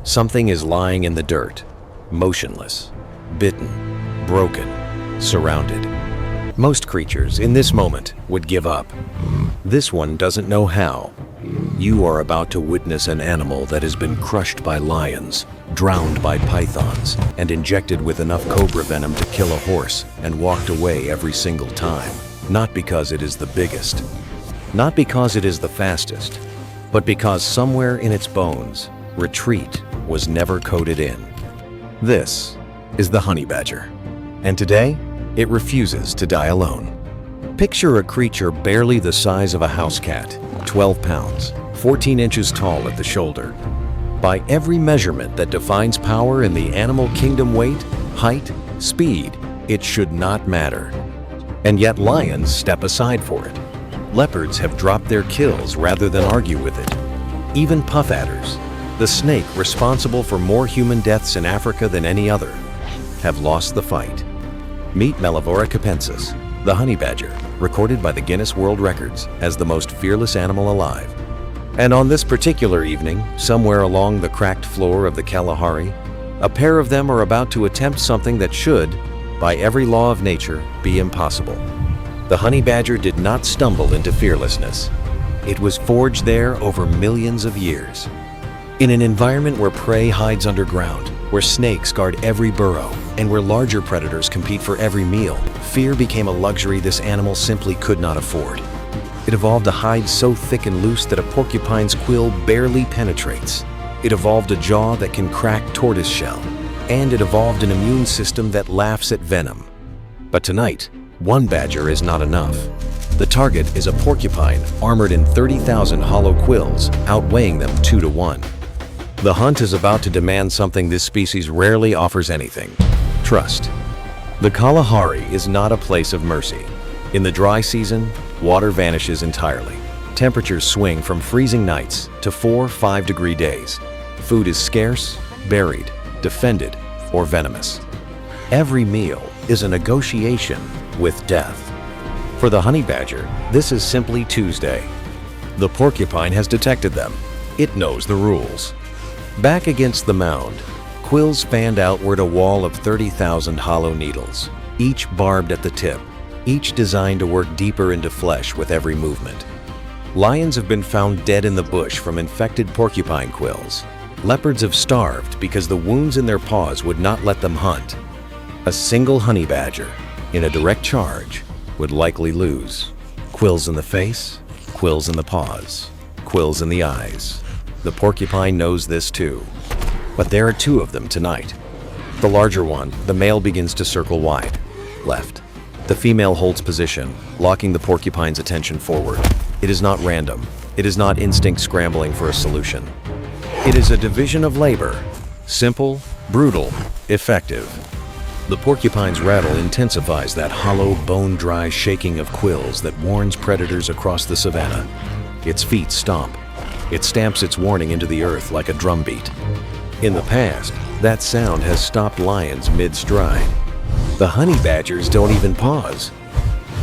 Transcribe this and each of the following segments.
Something is lying in the dirt, motionless, bitten, broken, surrounded. Most creatures in this moment would give up. This one doesn't know how. You are about to witness an animal that has been crushed by lions, drowned by pythons, and injected with enough cobra venom to kill a horse and walked away every single time. Not because it is the biggest, not because it is the fastest, but because somewhere in its bones, retreat was never coded in. This is the honey badger, and today it refuses to die alone. Picture a creature barely the size of a house cat, 12 pounds, 14 inches tall at the shoulder. By every measurement that defines power in the animal kingdom, weight, height, speed, it should not matter. And yet lions step aside for it. Leopards have dropped their kills rather than argue with it. Even puff adders, the snake responsible for more human deaths in Africa than any other, have lost the fight. Meet Mellivora capensis, the honey badger, recorded by the Guinness World Records as the most fearless animal alive. And on this particular evening, somewhere along the cracked floor of the Kalahari, a pair of them are about to attempt something that should, by every law of nature, be impossible. The honey badger did not stumble into fearlessness. It was forged there over millions of years. In an environment where prey hides underground, where snakes guard every burrow, and where larger predators compete for every meal, fear became a luxury this animal simply could not afford. It evolved a hide so thick and loose that a porcupine's quill barely penetrates. It evolved a jaw that can crack tortoise shell, and it evolved an immune system that laughs at venom. But tonight, one badger is not enough. The target is a porcupine armored in 30,000 hollow quills, outweighing them 2 to 1. The hunt is about to demand something this species rarely offers anything: trust. The Kalahari is not a place of mercy. In the dry season, water vanishes entirely. Temperatures swing from freezing nights to 4-5 degree days. Food is scarce, buried, defended, or venomous. Every meal is a negotiation with death. For the honey badger, this is simply Tuesday. The porcupine has detected them. It knows the rules. Back against the mound, quills fanned outward a wall of 30,000 hollow needles, each barbed at the tip, each designed to work deeper into flesh with every movement. Lions have been found dead in the bush from infected porcupine quills. Leopards have starved because the wounds in their paws would not let them hunt. A single honey badger, in a direct charge, would likely lose. Quills in the face, quills in the paws, quills in the eyes. The porcupine knows this too. But there are 2 of them tonight. The larger one, the male, begins to circle wide, left. The female holds position, locking the porcupine's attention forward. It is not random. It is not instinct scrambling for a solution. It is a division of labor. Simple, brutal, effective. The porcupine's rattle intensifies that hollow, bone-dry shaking of quills that warns predators across the savanna. Its feet stomp. It stamps its warning into the earth like a drumbeat. In the past, that sound has stopped lions mid-stride. The honey badgers don't even pause.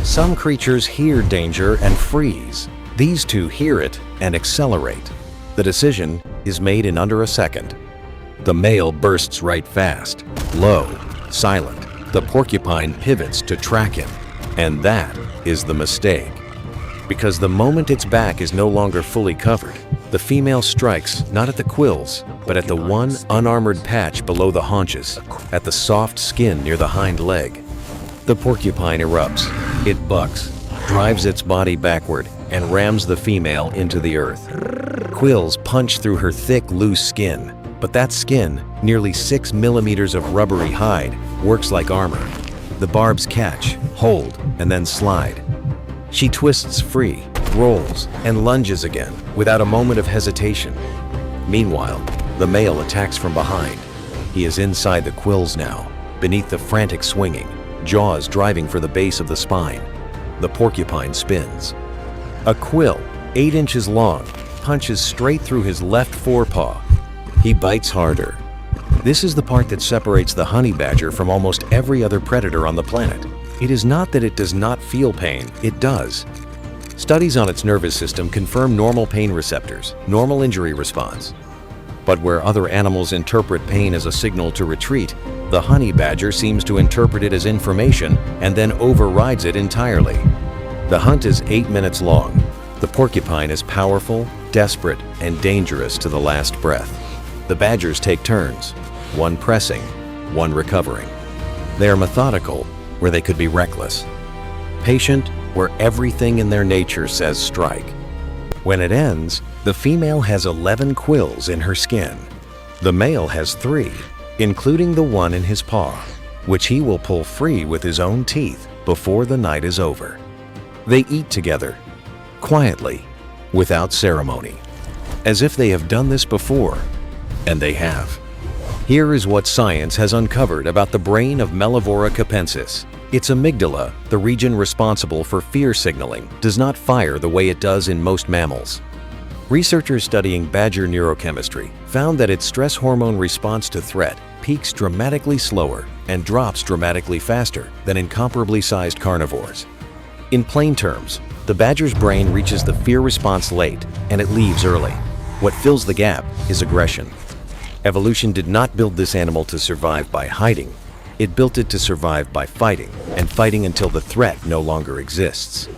Some creatures hear danger and freeze. These 2 hear it and accelerate. The decision is made in under a second. The male bursts right fast, low, silent. The porcupine pivots to track him, and that is the mistake. Because the moment its back is no longer fully covered, the female strikes not at the quills, but at the one unarmored patch below the haunches, at the soft skin near the hind leg. The porcupine erupts. It bucks, drives its body backward, and rams the female into the earth. Quills punch through her thick, loose skin, but that skin, nearly 6 millimeters of rubbery hide, works like armor. The barbs catch, hold, and then slide. She twists free, rolls, and lunges again, without a moment of hesitation. Meanwhile, the male attacks from behind. He is inside the quills now, beneath the frantic swinging, jaws driving for the base of the spine. The porcupine spins. A quill, 8 inches long, punches straight through his left forepaw. He bites harder. This is the part that separates the honey badger from almost every other predator on the planet. It is not that it does not feel pain, it does. Studies on its nervous system confirm normal pain receptors, normal injury response. But where other animals interpret pain as a signal to retreat, the honey badger seems to interpret it as information and then overrides it entirely. The hunt is 8 minutes long. The porcupine is powerful, desperate, and dangerous to the last breath. The badgers take turns, one pressing, one recovering. They are methodical where they could be reckless, patient where everything in their nature says strike. When it ends, the female has 11 quills in her skin. The male has 3, including the one in his paw, which he will pull free with his own teeth before the night is over. They eat together, quietly, without ceremony, as if they have done this before, and they have. Here is what science has uncovered about the brain of Mellivora capensis. Its amygdala, the region responsible for fear signaling, does not fire the way it does in most mammals. Researchers studying badger neurochemistry found that its stress hormone response to threat peaks dramatically slower and drops dramatically faster than in comparably sized carnivores. In plain terms, the badger's brain reaches the fear response late and it leaves early. What fills the gap is aggression. Evolution did not build this animal to survive by hiding. It built it to survive by fighting, and fighting until the threat no longer exists.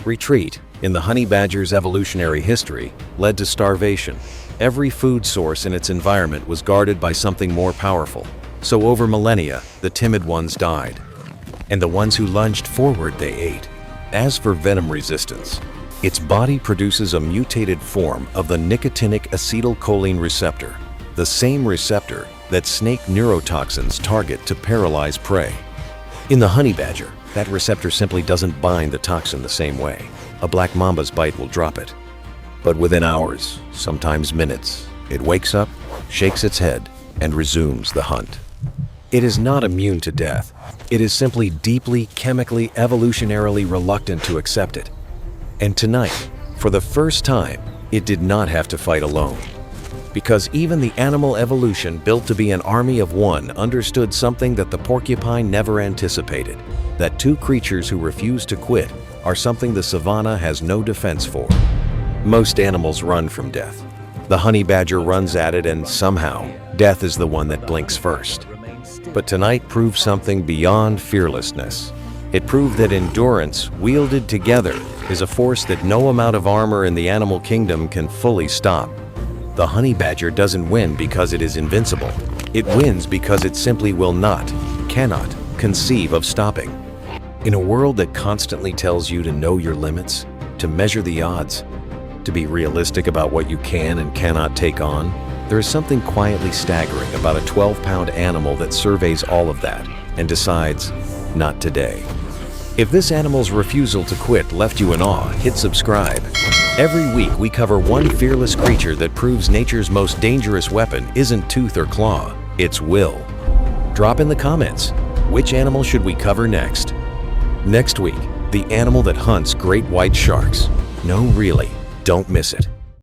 Retreat, in the honey badger's evolutionary history, led to starvation. Every food source in its environment was guarded by something more powerful. So over millennia, the timid ones died, and the ones who lunged forward they ate. As for venom resistance, its body produces a mutated form of the nicotinic acetylcholine receptor, the same receptor that snake neurotoxins target to paralyze prey. In the honey badger, that receptor simply doesn't bind the toxin the same way. A black mamba's bite will drop it. But within hours, sometimes minutes, it wakes up, shakes its head, and resumes the hunt. It is not immune to death. It is simply deeply, chemically, evolutionarily reluctant to accept it. And tonight, for the first time, it did not have to fight alone. Because even the animal evolution built to be an army of one understood something that the porcupine never anticipated, that 2 creatures who refuse to quit are something the savanna has no defense for. Most animals run from death. The honey badger runs at it, and somehow, death is the one that blinks first. But tonight proved something beyond fearlessness. It proved that endurance, wielded together, is a force that no amount of armor in the animal kingdom can fully stop. The honey badger doesn't win because it is invincible. It wins because it simply will not, cannot, conceive of stopping. In a world that constantly tells you to know your limits, to measure the odds, to be realistic about what you can and cannot take on, there is something quietly staggering about a 12-pound animal that surveys all of that and decides, not today. If this animal's refusal to quit left you in awe, hit subscribe. Every week we cover one fearless creature that proves nature's most dangerous weapon isn't tooth or claw, it's will. Drop in the comments, which animal should we cover next? Next week, the animal that hunts great white sharks. No, really, don't miss it.